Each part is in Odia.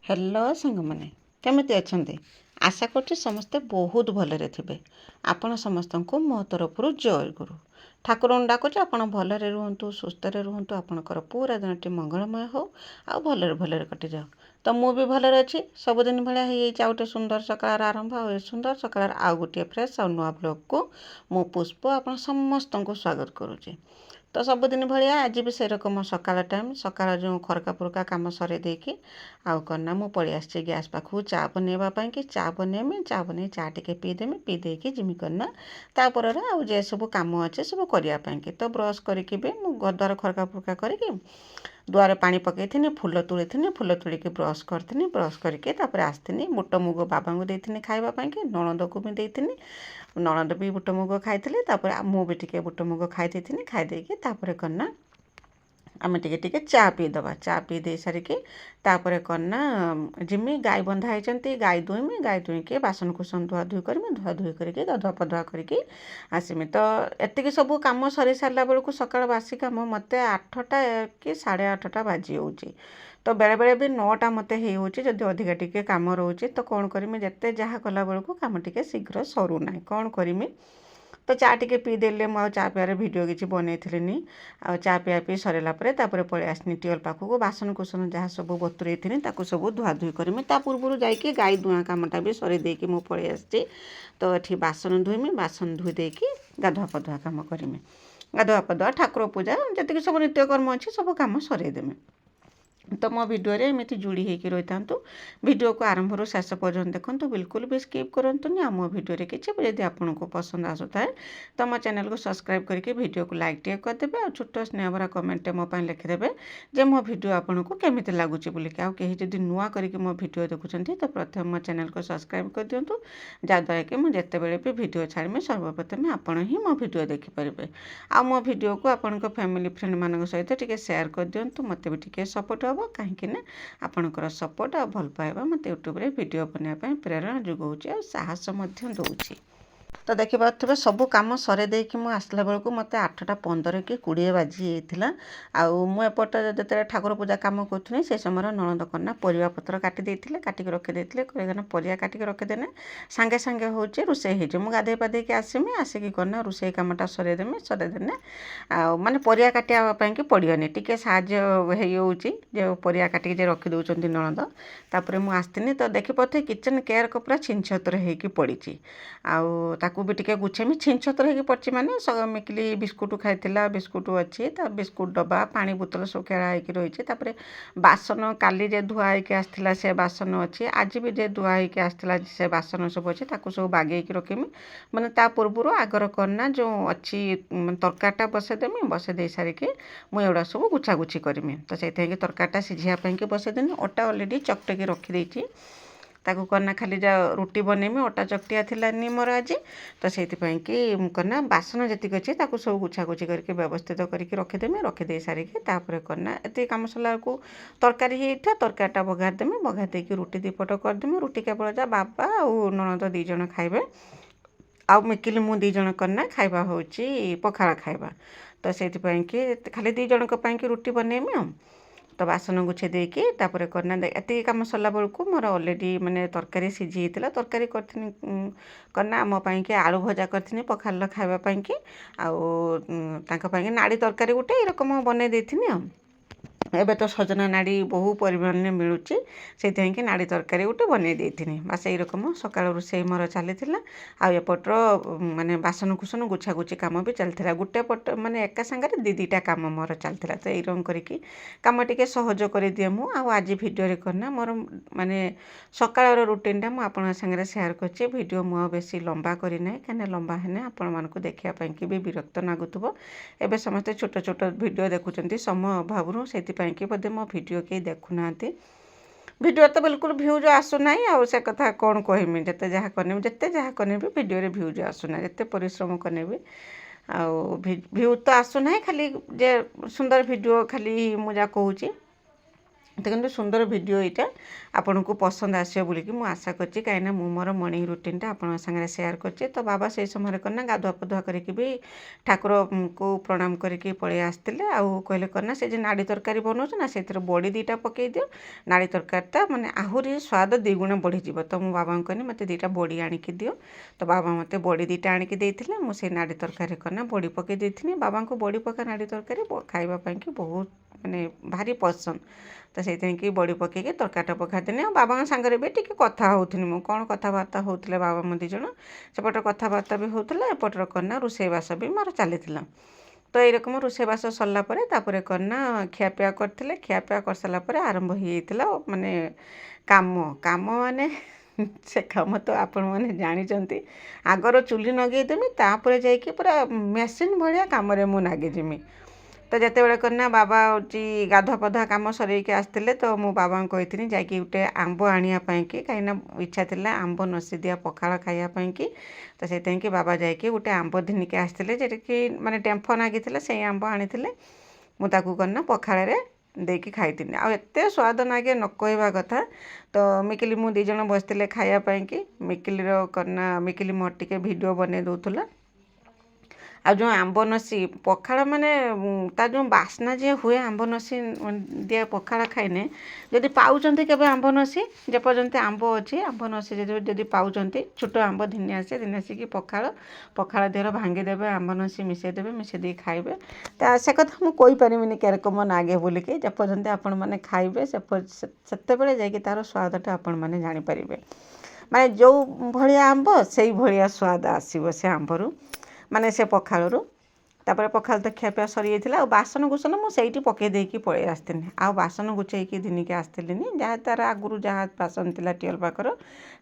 हेलो सांग मैंने केमिति अच्छे आशा कर समस्ते बहुत भलरे थे। आपण समस्त को मो तरफ जय गुरु ठाकुर डाकुच आप भलरे रुहतु सुस्थ रुहतु आपणकर पूरा दिन मंगलमय हो आ भलरे भलरे कटि जाओ। तो मु भी भलरे अच्छी सबुदिन भाया हो गोटे सुंदर सकाळ आरंभ आ सुंदर सकाळ आउ गोटे फ्रेश आ नुआ ब्लॉग को मु पुष्प आप समस्त को स्वागत करुँचे। तो सबुदिन भाया आज भी से रकम सकाळ टाइम सकाळ जो खरका पुरका कम सरे देकी आउ करना मु पलि आसी गैस पाखु चा बनवाई कि चा बनमी चा बन चा टे पीदेमी पीदेकी जिमी करना तापर आउ जे सब कम अच्छे सब करने तो ब्रश करके भी घर द्वार खरका पुरका करके दुआरे पानी पकई फूल तुली फूल तुलिकी ब्रश करी ब्रश करके आसती बुट मुग बाबा को देती खावाई कि नणद को भी देती नणद भी बुट मुग खाई मुझे बुट मुग खाई खाईदेकी करना आम टे चा पीदबा चा पी दे सारिकी करना जिमी गाय बंधा होती गाय दुईमी गाय दुईकी बासन कुसन धुआ धुई करमी धुआ धुई करके गधुआ पधुआ करके आसमी तो एतिक सब कम सरी सारा बेलू सकाळ बासी कम मत 8टा कि 8:30 बाजी होची। तो बेले बेले भी 9टा मत होदी अधिका टिके कम रोचे तो कौन करमी जिते जहाँ कला बेलू कम टिके शीघ्र सरूना कौन करमी तो चा टे पीदेले मुझे चा पियार भिडियो किसी बनईनी आ चा पिया पी सरला पलि आसनी टिवल पाखक बासन कुसन जहाँ सब बतुरे सब धुआ धुई करमी ता पूर्व जाकि गाई दुआ कामटा भी सरी देकी मु पलि आसी। तो ये बासन धुईमी बासन धुई देकी गाधुआ पधुआ कम करमी गाधुआ पधुआ ठाकुर पूजा जी सब नित्यकर्म अच्छे सब कम सरईदेमी। तो मो भिडियो एमती जोड़ी होकर रही था भिडियो को आरंभ रू शेष पर्यंत देखो बिल्कुल भी स्किप करंतुनी आ मो भिडियो किसी जब आपन को पसंद आसुए तो मो चैनल को सब्सक्राइब करके भिडियो को लाइक टे करदे और छोट स्नेह भरा कमेंट मो लिखिदेवे जे मो भिडियो आपन को केमिति लगुच बोलिक आ कहीं जब नुआ करके मो भिडियो देखुं तो प्रथम मो चैनल को सब्सक्राइब कर दिंतु जहाँद्वारा कि मुझे भी भिडियो छाड़मी सर्वप्रथम आपण ही मो भिडियो देखिपारे आ मो भिडियो को आपण फैमिली फ्रेंड मान सहित टिके शेयर कर दिंतु मत भी टिके सपोर्ट हम कहीं आपणकर सपोर्ट आ भल पाइबा मत यूट्यूब रे वीडियो बनाने प्रेरणा जोगाऊँच और साहस दूँ। तो देखिए सब कम सरे देकी मु आसला बेलू मत 8:15 कि 20 बाजी जाता आउट जो ठाकुर पूजा कम करूँ से समय नणद कन्या परिवा पत्र काटी काटिक रखिदे कहना परिया काटिक रखिदेने सांगे सांगे हूँ रोसे हो गाधे पाधे आसमी आसिक करना रोसे कमटा सरेदेमी सरेदेने माने परिया काटापी कि पड़ोनी टी साहय जो परिया काटिक रखी दौरान नणद तापर मुझे आसती तो देखिपे किचेन केयर को पूरा छिनछतर होगी पड़ी ताकू भी टिके गुछेमी छिनछतर होगी पड़ी माने मिकिली बिस्कुट खाइला बिस्कुट अच्छी बिस्कुट डब्बा पानी बोतल सब खेला होकर रही बासन काली जे धुआ होकर आसला से बासन अच्छी आज भी जे धुआ होकर आसला से बासन सब अच्छे सब बागे रखमी मैंने ता पूर्व आगर करना जो अच्छी तरकारीटा बसईदेमी बसई सारिकी मुझे सब गुछागुछी करमी तो से तरकारीटा सिझापी बसईदेनी अटा अलरेडी चकटकी रखीदे ताकू करना खाली जा रुटी बनैमी अटा चकटिया थिलानी मोर आज तो से करना बासन जी अच्छे सब गुछागुछी करके व्यवस्थित करके रखीदेमी रखीदे सारिकी करना ये कम सला को तरकारी होता तरकारीटा बघारदेमी बघार देकी रुटी दीपट करदेमी रुटी केवल जा बाबा और नणद 2 जण खाइबे आ मिकिली मु 2 जण करना खाइबा होची पखाळ खाइबा तो से खाली 2 जण की रुटी बनैमी तो बासन गुछे देकी करना ये कम सरला बेलू मोर अलरेडी माने तरकारी सीझी तरकारी करना आमपाई कि आलू भजा करी पखाल खावापाई कि आउ नाड़ी तरकारी गोटे रकम बनई देती एबे तो सजना नाड़ी बहु परिमाण में मिलूँ से नाड़ी तरकारी गोटे बनई देती बास यही रकम सकाल रोसे मोर चली आउटर माने बासन कुसन गुछागुछी कम भी चलता गोटे पट माने एका सांगे 2-2टा कम मोर चलता तो यही रंग करके कम टे सहज कर दिए मु आज भिडियो करना मोर माने सकाळ रुटीनटा मुझे सागर सेयार कर भिडियो मुझे बेसी लंबा करना कहीं लंबा है आपण मानक देखापी भी विरक्त लगुव एवं समस्ते छोट छोट भिडियो देखुं समय अभाव से बोधे मो भिडियो कहीं देखुना भिडियो तो बिल्कुल भ्यूज आसुना आ से कथा कौन कहमी जिते जहाँ कने भी भिडियो भ्यूज आसुना जिते परिश्रम कने भी भ्यू तो आसुना खाली जे सुंदर भिडियो खाली मुझा कहूँ ଦେଖନ୍ତୁ ସୁନ୍ଦର ଭିଡ଼ିଓ ଏଇଟା ଆପଣଙ୍କୁ ପସନ୍ଦ ଆସିବ ବୋଲିକି ମୁଁ ଆଶା କରିଛି, କାହିଁକିନା ମୁଁ ମୋର ମର୍ଣ୍ଣିଂ ରୁଟିନ୍ଟା ଆପଣଙ୍କ ସାଙ୍ଗରେ ସେୟାର କରିଛି। ତ ବାବା ସେଇ ସମୟରେ କ'ଣ ନା ଗାଧୁଆ ପାଧୁଆ କରିକି ବି ଠାକୁରଙ୍କୁ ପ୍ରଣାମ କରିକି ପଳେଇ ଆସିଥିଲେ। ଆଉ କହିଲେ କ'ଣ ନା ସେ ଯେ ନାଡ଼ି ତରକାରୀ ବନାଉଛୁ ନା ସେଥିରେ ବଡ଼ି ଦୁଇଟା ପକାଇ ଦିଅ, ନାଡ଼ି ତରକାରୀଟା ମାନେ ଆହୁରି ସ୍ୱାଦ ଦ୍ୱିଗୁଣ ବଢ଼ିଯିବ। ତ ମୁଁ ବାବାଙ୍କୁ କହିଲି ମୋତେ ଦୁଇଟା ବଡ଼ି ଆଣିକି ଦିଅ। ତ ବାବା ମୋତେ ବଡ଼ି ଦୁଇଟା ଆଣିକି ଦେଇଥିଲେ। ମୁଁ ସେଇ ନାଡ଼ି ତରକାରୀ କ'ଣ ନା ବଡ଼ି ପକାଇ ଦେଇଥିଲି। ବାବାଙ୍କୁ ବଡ଼ି ପକା ନାଡ଼ି ତରକାରୀ ଖାଇବା ପାଇଁକି ବହୁତ ମାନେ ଭାରି ପସନ୍ଦ। ତ ସେଇଥିପାଇଁକି ବଡ଼ି ପକାଇକି ତରକାରୀଟା ପକାଇଦେଲି। ଆଉ ବାବାଙ୍କ ସାଙ୍ଗରେ ବି ଟିକେ କଥା ହେଉଥିଲି। ମୁଁ କ'ଣ କଥାବାର୍ତ୍ତା ହେଉଥିଲେ ବାବା ମୋ ଦୁଇ ଜଣ, ସେପଟେ କଥାବାର୍ତ୍ତା ବି ହେଉଥିଲା, ଏପଟରେ କ'ଣ ନା ରୋଷେଇବାସ ବି ମୋର ଚାଲିଥିଲା। ତ ଏଇରକମ ରୋଷେଇବାସ ସରିଲା ପରେ ତାପରେ କ'ଣ ନା ଖିଆପିଆ କରିଥିଲେ। ଖିଆପିଆ କରିସାରିଲା ପରେ ଆରମ୍ଭ ହେଇଯାଇଥିଲା ମାନେ କାମ ମାନେ ସେ କାମ ତ ଆପଣମାନେ ଜାଣିଛନ୍ତି। ଆଗର ଚୁଲି ଲଗେଇଦେମି, ତାପରେ ଯାଇକି ପୁରା ମେସିନ୍ ଭଳିଆ କାମରେ ମୁଁ ଲାଗିଯିମି। ତ ଯେତେବେଳେ କ'ଣ ନା ବାବା ହେଉଛି ଗାଧୁଆ ପାଧୁଆ କାମ ସରେଇକି ଆସିଥିଲେ, ତ ମୁଁ ବାବାଙ୍କୁ କହିଥିଲି ଯାଇକି ଗୋଟେ ଆମ୍ବ ଆଣିବା ପାଇଁକି, କାହିଁକିନା ଇଚ୍ଛା ଥିଲା ଆମ୍ବ ନସିଦିଆ ପଖାଳ ଖାଇବା ପାଇଁକି। ତ ସେଥିପାଇଁକି ବାବା ଯାଇକି ଗୋଟେ ଆମ୍ବ ଘିନିକି ଆସିଥିଲେ, ଯେଟିକି ମାନେ ଡେମ୍ଫ ଲାଗିଥିଲା, ସେଇ ଆମ୍ବ ଆଣିଥିଲେ। ମୁଁ ତାକୁ କ'ଣ ନା ପଖାଳରେ ଦେଇକି ଖାଇଥିଲି। ଆଉ ଏତେ ସ୍ୱାଦ ଲାଗେ ନ କହିବା କଥା। ତ ମିକିଲି ମୁଁ ଦୁଇ ଜଣ ବସିଥିଲେ ଖାଇବା ପାଇଁକି। ମିକିଲିର କ'ଣ ନା ମିକିଲି ମୋର ଟିକେ ଭିଡ଼ିଓ ବନେଇ ଦେଉଥିଲା। ଆଉ ଯେଉଁ ଆମ୍ବ ନସି ପଖାଳ ମାନେ ତା ଯେଉଁ ବାସ୍ନା ଯେ ହୁଏ ଆମ୍ବ ନସି ଦିଆ ପଖାଳ ଖାଇନେ, ଯଦି ପାଉଛନ୍ତି କେବେ ଆମ୍ବ ନସି, ଯେପର୍ଯ୍ୟନ୍ତ ଆମ୍ବ ଅଛି ଆମ୍ବ ନସି ଯଦି ପାଉଛନ୍ତି, ଛୋଟ ଆମ୍ବ ଦିନେ ଆସିକି ପଖାଳ ଦେହରେ ଭାଙ୍ଗିଦେବେ, ଆମ୍ବ ନସି ମିଶାଇ ଦେବେ, ମିଶାଇ ଦେଇକି ଖାଇବେ। ତ ସେ କଥା ମୁଁ କହିପାରିବିନି କେରକମ ନାଗେ ବୋଲିକି। ଯେପର୍ଯ୍ୟନ୍ତ ଆପଣମାନେ ଖାଇବେ ସେତେବେଳେ ଯାଇକି ତା'ର ସ୍ୱାଦଟା ଆପଣମାନେ ଜାଣିପାରିବେ। ମାନେ ଯେଉଁ ଭଳିଆ ଆମ୍ବ ସେଇ ଭଳିଆ ସ୍ୱାଦ ଆସିବ ସେ ଆମ୍ବରୁ, ମାନେ ସେ ପଖାଳରୁ। ତାପରେ ପଖାଳ ତ ଖିଆପିଆ ସରିଯାଇଥିଲା। ଆଉ ବାସନକୁସନ ମୁଁ ସେଇଠି ପକାଇ ଦେଇକି ପଳେଇ ଆସିଥିଲି। ଆଉ ବାସନ ଗୁଛେଇକି ଦିନିକି ଆସିଥିଲିନି। ଯାହା ତା'ର ଆଗରୁ ଯାହା ବାସନ ଥିଲା ଟିଅଲ୍ ପାଖର,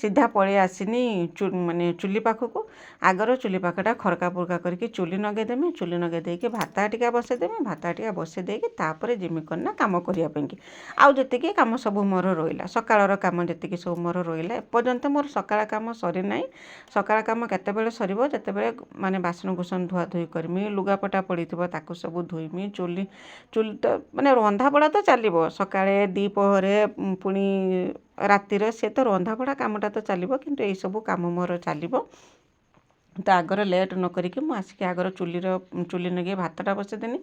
ସିଧା ପଳେଇ ଆସିନି ମାନେ ଚୁଲି ପାଖକୁ। ଆଗର ଚୁଲି ପାଖଟା ଖରକା ପୁରକା କରିକି ଚୁଲି ଲଗେଇଦେମି। ଚୁଲି ଲଗେଇ ଦେଇକି ଭାତ ଟିକେ ବସେଇଦେମି। ଭାତ ଟିକେ ବସେଇ ଦେଇକି ତାପରେ ଯିମି କ'ଣ ନା କାମ କରିବା ପାଇଁକି। ଆଉ ଯେତିକି କାମ ସବୁ ମୋର ରହିଲା, ସକାଳର କାମ ଯେତିକି ସବୁ ମୋର ରହିଲା, ଏପର୍ଯ୍ୟନ୍ତ ମୋର ସକାଳ କାମ ସରିନାହିଁ। ସକାଳ କାମ କେତେବେଳେ ସରିବ, ଯେତେବେଳେ ମାନେ ବାସନକୁସନ ଧୁଆଧୁଇ କରିମି, ଲୁଗାପଟା ପଡ଼ିଥିବ ତାକୁ ସବୁ ଧୋଇମି। ଚୁଲି ତ ମାନେ ରନ୍ଧାବଢ଼ା ତ ଚାଲିବ ସକାଳେ, ଦ୍ୱିପହରେ, ପୁଣି ରାତିରେ, ସେ ତ ରନ୍ଧାବଢ଼ା କାମଟା ତ ଚାଲିବ। କିନ୍ତୁ ଏଇସବୁ କାମ ମୋର ଚାଲିବ। ତ ଆଗର ଲେଟ୍ ନ କରିକି ମୁଁ ଆସିକି ଆଗର ଚୁଲି ଲଗେଇ ଭାତଟା ବସେଇଦେନି।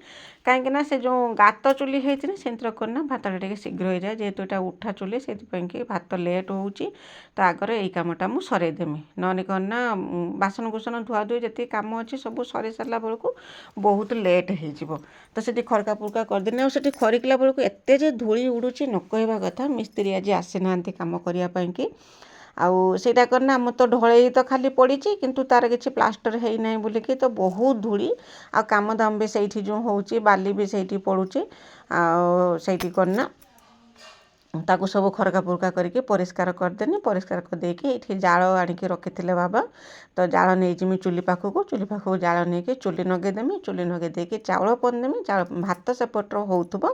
କାହିଁକିନା ସେ ଯେଉଁ ଗାତ ଚୁଲି ହେଇଛି ସେଥିରେ କ'ଣ ନା ଭାତଟା ଟିକେ ଶୀଘ୍ର ହେଇଯାଏ। ଯେହେତୁ ଏଇଟା ଉଠା ଚୁଲି, ସେଥିପାଇଁକି ଭାତ ଲେଟ୍ ହେଉଛି। ତ ଆଗର ଏଇ କାମଟା ମୁଁ ସରେଇଦେମି। ନହେଲେ କ'ଣ ନା ବାସନକୁସନ ଧୁଆଧୁଇ ଯେତିକି କାମ ଅଛି ସବୁ ସରେଇ ସାରିଲା ବେଳକୁ ବହୁତ ଲେଟ୍ ହେଇଯିବ। ତ ସେଠି ଖରକା ପୁରକା କରିଦେନି। ଆଉ ସେଠି ଖରିକିଲା ବେଳକୁ ଏତେ ଯେ ଧୂଳି ଉଡ଼ୁଛି ନ କହିବା କଥା। ମିସ୍ତ୍ରୀ ଆଜି ଆସିନାହାନ୍ତି କାମ କରିବା ପାଇଁକି। ଆଉ ସେଇଟା କ'ଣ ନା ଆମର ତ ଢଳେଇ ତ ଖାଲି ପଡ଼ିଛି, କିନ୍ତୁ ତା'ର କିଛି ପ୍ଲାଷ୍ଟର ହେଇନାହିଁ ବୋଲିକି ତ ବହୁତ ଧୂଳି। ଆଉ କାମ ଦାମ ବି ସେଇଠି ଯେଉଁ ହେଉଛି, ବାଲି ବି ସେଇଠି ପଡ଼ୁଛି। ଆଉ ସେଇଠି କ'ଣ ନା ତାକୁ ସବୁ ଖରକା ପୁରକା କରିକି ପରିଷ୍କାର କରିଦେନି। ପରିଷ୍କାର କରିଦେଇକି ଏଇଠି ଜାଳ ଆଣିକି ରଖିଥିଲେ ବାବା। ତ ଜାଳ ନେଇଯିମି ଚୁଲି ପାଖକୁ ଜାଳ ନେଇକି ଚୁଲି ଲଗେଇଦେମି। ଚୁଲି ଲଗେଇ ଦେଇକି ଚାଉଳ ପନ୍ଦେମି। ଭାତ ସେପଟର ହେଉଥିବ,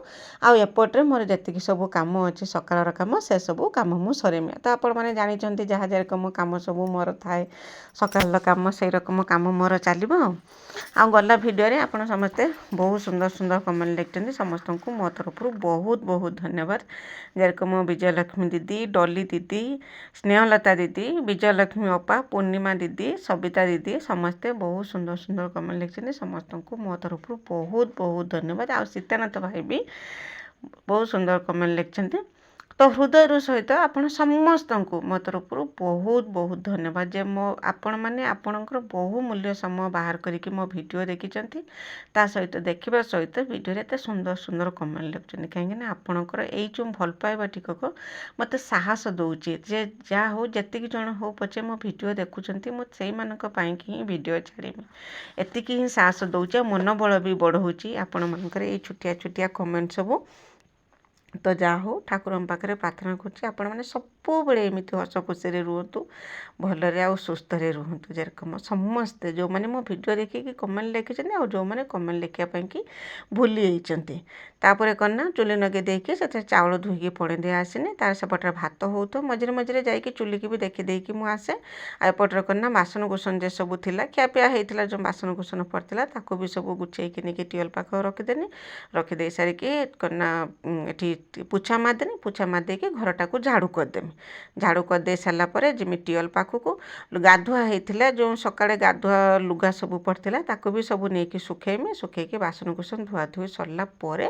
ଆଉ ଏପଟରେ ମୋର ଯେତିକି ସବୁ କାମ ଅଛି ସକାଳର କାମ, ସେସବୁ କାମ ମୁଁ ସରେଇମି। ତ ଆପଣମାନେ ଜାଣିଛନ୍ତି ଯାହା ଯେରକମ କାମ ସବୁ ମୋର ଥାଏ ସକାଳର କାମ, ସେଇ ରକମ କାମ ମୋର ଚାଲିବ। ଆଉ ଗଲା ଭିଡ଼ିଓରେ ଆପଣ ସମସ୍ତେ ବହୁତ ସୁନ୍ଦର ସୁନ୍ଦର କମେଣ୍ଟ ଲେଖିଛନ୍ତି। ସମସ୍ତଙ୍କୁ ମୋ ତରଫରୁ ବହୁତ ବହୁତ ଧନ୍ୟବାଦ। ଯେରକମ ବିଜୟଲକ୍ଷ୍ମୀ ଦିଦି, ଡଲି ଦିଦି, ସ୍ନେହଲତା ଦିଦି, ବିଜୟଲକ୍ଷ୍ମୀ ଅପା, ପୂର୍ଣ୍ଣିମା ଦିଦି, ସବିତା ଦିଦି, ସମସ୍ତେ ବହୁତ ସୁନ୍ଦର ସୁନ୍ଦର କମେଣ୍ଟ ଲେଖିଛନ୍ତି। ସମସ୍ତଙ୍କୁ ମୋ ତରଫରୁ ବହୁତ ବହୁତ ଧନ୍ୟବାଦ। ଆଉ ସୀତାନାଥ ଭାଇ ବି ବହୁତ ସୁନ୍ଦର କମେଣ୍ଟ ଲେଖିଛନ୍ତି। ତ ହୃଦୟର ସହିତ ଆପଣ ସମସ୍ତଙ୍କୁ ମୋ ତରଫରୁ ବହୁତ ବହୁତ ଧନ୍ୟବାଦ ଯେ ଆପଣମାନେ ଆପଣଙ୍କର ବହୁମୂଲ୍ୟ ସମୟ ବାହାର କରିକି ମୋ ଭିଡ଼ିଓ ଦେଖିଛନ୍ତି। ତା ସହିତ ଦେଖିବା ସହିତ ଭିଡ଼ିଓରେ ଏତେ ସୁନ୍ଦର ସୁନ୍ଦର କମେଣ୍ଟ ଲେଖୁଛନ୍ତି। କାହିଁକିନା ଆପଣଙ୍କର ଏଇ ଯେଉଁ ଭଲ ପାଇବା ଟିକକ ମୋତେ ସାହସ ଦେଉଛି ଯେ ଯାହା ହଉ, ଯେତିକି ଜଣ ହଉ ପଛେ ମୋ ଭିଡ଼ିଓ ଦେଖୁଛନ୍ତି, ମୁଁ ସେଇମାନଙ୍କ ପାଇଁକି ହିଁ ଭିଡ଼ିଓ ଛାଡ଼ିବି। ଏତିକି ହିଁ ସାହସ ଦେଉଛି। ଆଉ ମନୋବଳ ବି ବଢ଼ଉଛି ଆପଣମାନଙ୍କର ଏଇ ଛୋଟିଆ ଛୋଟିଆ କମେଣ୍ଟ ସବୁ। ତ ଯାହା ହଉ, ଠାକୁରଙ୍କ ପାଖରେ ପ୍ରାର୍ଥନା କରୁଛି ଆପଣମାନେ ସବୁବେଳେ ଏମିତି ହସ ଖୁସିରେ ରୁହନ୍ତୁ, ଭଲରେ ଆଉ ସୁସ୍ଥରେ ରୁହନ୍ତୁ। ଯେରକମ ସମସ୍ତେ ଯେଉଁମାନେ ମୋ ଭିଡ଼ିଓ ଦେଖିକି କମେଣ୍ଟ ଲେଖିଛନ୍ତି, ଆଉ ଯେଉଁମାନେ କମେଣ୍ଟ ଲେଖିବା ପାଇଁକି ଭୁଲି ଯାଇଛନ୍ତି। ତ ତାପରେ କ'ଣ ନା ଚୁଲି ଲଗେଇ ଦେଇକି ସେଥିରେ ଚାଉଳ ଧୋଇକି ପଡ଼ି ଦେଇ ଆସିନି। ତାର ସେପଟରେ ଭାତ ହେଉଥିବ, ମଝିରେ ମଝିରେ ଯାଇକି ଚୁଲିକି ବି ଦେଖିଦେଇକି ମୁଁ ଆସେ। ଆଉ ଏପଟରେ କ'ଣ ନା ବାସନ କୁସନ ଯେ ସବୁ ଥିଲା ଖିଆପିଆ ହେଇଥିଲା, ଯେଉଁ ବାସନ କୁସନ ପଡ଼ିଥିଲା ତାକୁ ବି ସବୁ ଗୁଛେଇକି ନେଇକି ଟ୍ୟୁବଲ୍ ପାଖକୁ ରଖିଦେନି। ରଖିଦେଇ ସାରିକି କ'ଣ ନା ଏଠି ପୁଛା ମାରିଦେନି। ପୁଛା ମାରିଦେଇକି ଘରଟାକୁ ଝାଡ଼ୁ କରିଦେମି। ଝାଡ଼ୁ କରିଦେଇ ସାରିଲା ପରେ ଯିମି ଟ୍ୟୁବଲ୍ ପାଖକୁ। ଗାଧୁଆ ହେଇଥିଲା, ଯେଉଁ ସକାଳେ ଗାଧୁଆ ଲୁଗା ସବୁ ପଡ଼ିଥିଲା ତାକୁ ବି ସବୁ ନେଇକି ଶୁଖେଇମି। ଶୁଖେଇକି ବାସନ କୁସନ ଧୁଆଧୁଇ ସରିଲା ପରେ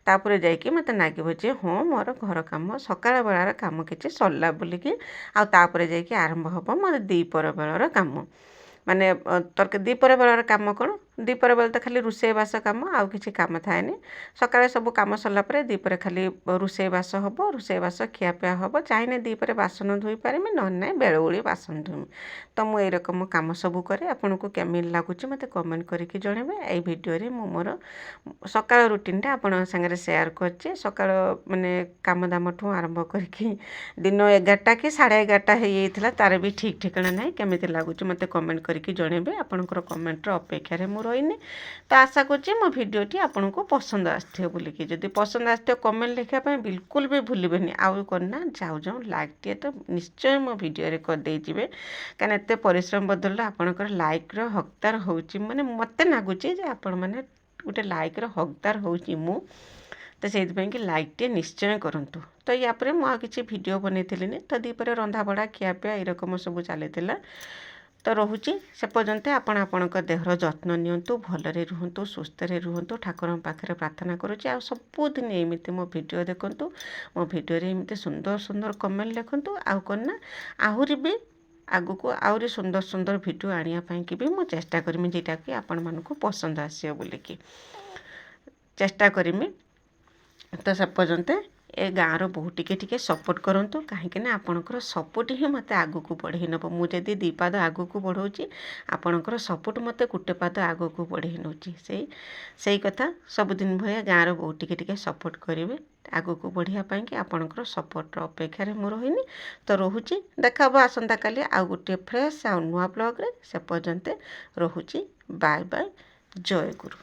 ତାପରେ ଯାଇକି ମୋତେ ଲାଗିବ ଯେ ହଁ ମୋର ଘର କାମ ସକାଳ ବେଳାର କାମ କିଛି ସରିଲା ବୋଲିକି। ଆଉ ତାପରେ ଯାଇକି ଆରମ୍ଭ ହେବ ମୋର ଦ୍ୱିପହର ବେଳର କାମ। ମାନେ ଦ୍ୱିପହର ବେଳର କାମ କ'ଣ, ଦ୍ୱିପହର ବେଳେ ତ ଖାଲି ରୋଷେଇବାସ କାମ, ଆଉ କିଛି କାମ ଥାଏନି। ସକାଳେ ସବୁ କାମ ସରିଲା ପରେ ଦ୍ୱିପହରେ ଖାଲି ରୋଷେଇବାସ ହେବ, ରୋଷେଇବାସ ଖିଆପିଆ ହେବ। ଚାହିଁଲେ ଦ୍ୱିପହରେ ବାସନ ଧୋଇ ପାରିମି, ନହେଲେ ନାହିଁ ବେଳଓଳି ବାସନ ଧୋଇମି। ତ ମୁଁ ଏଇ ରକମ କାମ ସବୁ କରେ। ଆପଣଙ୍କୁ କେମିତି ଲାଗୁଛି ମୋତେ କମେଣ୍ଟ କରିକି ଜଣାଇବେ। ଏଇ ଭିଡ଼ିଓରେ ମୁଁ ମୋର ସକାଳ ରୁଟିନ୍ଟା ଆପଣଙ୍କ ସାଙ୍ଗରେ ସେୟାର କରିଛି। ସକାଳ ମାନେ କାମ ଦାମଠୁ ଆରମ୍ଭ କରିକି ଦିନ 11ଟା କି 11:30 ହେଇଯାଇଥିଲା, ତାର ବି ଠିକ୍ ଠିକଣା ନାହିଁ। କେମିତି ଲାଗୁଛି ମୋତେ କମେଣ୍ଟ କରିକି ଜଣାଇବେ। ଆପଣଙ୍କର କମେଣ୍ଟର ଅପେକ୍ଷାରେ ମୁଁ ରହିନି। ତ ଆଶା କରୁଛି ମୋ ଭିଡ଼ିଓଟି ଆପଣଙ୍କୁ ପସନ୍ଦ ଆସିଥିବ ବୋଲିକି। ଯଦି ପସନ୍ଦ ଆସିଥିବ କମେଣ୍ଟ ଲେଖିବା ପାଇଁ ବିଲକୁଲ ବି ଭୁଲିବେନି। ଆଉ କ'ଣ ନା ଯାଉ ଲାଇକ୍ଟିଏ ତ ନିଶ୍ଚୟ ମୋ ଭିଡ଼ିଓରେ କରିଦେଇଯିବେ, କାରଣ ଏତେ ପରିଶ୍ରମ ବଦଳରେ ଆପଣଙ୍କର ଲାଇକ୍ର ହକଦାର ହେଉଛି, ମାନେ ମୋତେ ଲାଗୁଛି ଯେ ଆପଣମାନେ ଗୋଟେ ଲାଇକ୍ର ହକଦାର ହେଉଛି ମୁଁ। ତ ସେଇଥିପାଇଁ କି ଲାଇକ୍ଟିଏ ନିଶ୍ଚୟ କରନ୍ତୁ। ତ ୟା ପରେ ମୁଁ ଆଉ କିଛି ଭିଡ଼ିଓ ବନେଇଥିଲିନି। ତ ଦ୍ୱିପହରେ ରନ୍ଧାବଢ଼ା ଖିଆପିଆ ଏରକମ ସବୁ ଚାଲିଥିଲା। ତ ରହୁଛି ସେ ପର୍ଯ୍ୟନ୍ତ ଆପଣ ଆପଣଙ୍କ ଦେହର ଯତ୍ନ ନିଅନ୍ତୁ, ଭଲରେ ରୁହନ୍ତୁ, ସୁସ୍ଥରେ ରୁହନ୍ତୁ। ଠାକୁରଙ୍କ ପାଖରେ ପ୍ରାର୍ଥନା କରୁଛି। ଆଉ ସବୁଦିନ ଏମିତି ମୋ ଭିଡ଼ିଓ ଦେଖନ୍ତୁ, ମୋ ଭିଡ଼ିଓରେ ଏମିତି ସୁନ୍ଦର ସୁନ୍ଦର କମେଣ୍ଟ ଲେଖନ୍ତୁ। ଆଉ କ'ଣ ନା ଆହୁରି ବି ଆଗକୁ ଆହୁରି ସୁନ୍ଦର ସୁନ୍ଦର ଭିଡ଼ିଓ ଆଣିବା ପାଇଁକି ବି ମୁଁ ଚେଷ୍ଟା କରିମି, ଯେଉଁଟାକି ଆପଣମାନଙ୍କୁ ପସନ୍ଦ ଆସିବ ବୋଲିକି ଚେଷ୍ଟା କରିମି। ତ ସେ ପର୍ଯ୍ୟନ୍ତ ଏ ଗାଁର ବହୁ ଟିକେ ଟିକେ ସପୋର୍ଟ କରନ୍ତୁ, କାହିଁକିନା ଆପଣଙ୍କର ସପୋର୍ଟ ହିଁ ମୋତେ ଆଗକୁ ବଢ଼େଇ ନେବ। ମୁଁ ଯଦି 2 ପାଦ ଆଗକୁ ବଢ଼ଉଛି, ଆପଣଙ୍କର ସପୋର୍ଟ ମୋତେ 1 ପାଦ ଆଗକୁ ବଢ଼େଇ ନେଉଛି। ସେଇ କଥା ସବୁଦିନ ଭଳିଆ ଗାଁର ବହୁ ଟିକେ ଟିକେ ସପୋର୍ଟ କରିବେ ଆଗକୁ ବଢ଼ିବା ପାଇଁକି। ଆପଣଙ୍କର ସପୋର୍ଟର ଅପେକ୍ଷାରେ ମୁଁ ରହିନି। ତ ରହୁଛି, ଦେଖା ହେବ ଆସନ୍ତାକାଲି ଆଉ ଗୋଟିଏ ଫ୍ରେଶ୍ ଆଉ ନୂଆ ବ୍ଲଗ୍ରେ। ସେ ପର୍ଯ୍ୟନ୍ତ ରହୁଛି, ବାଏ ବାଏ, ଜୟ ଗୁରୁ।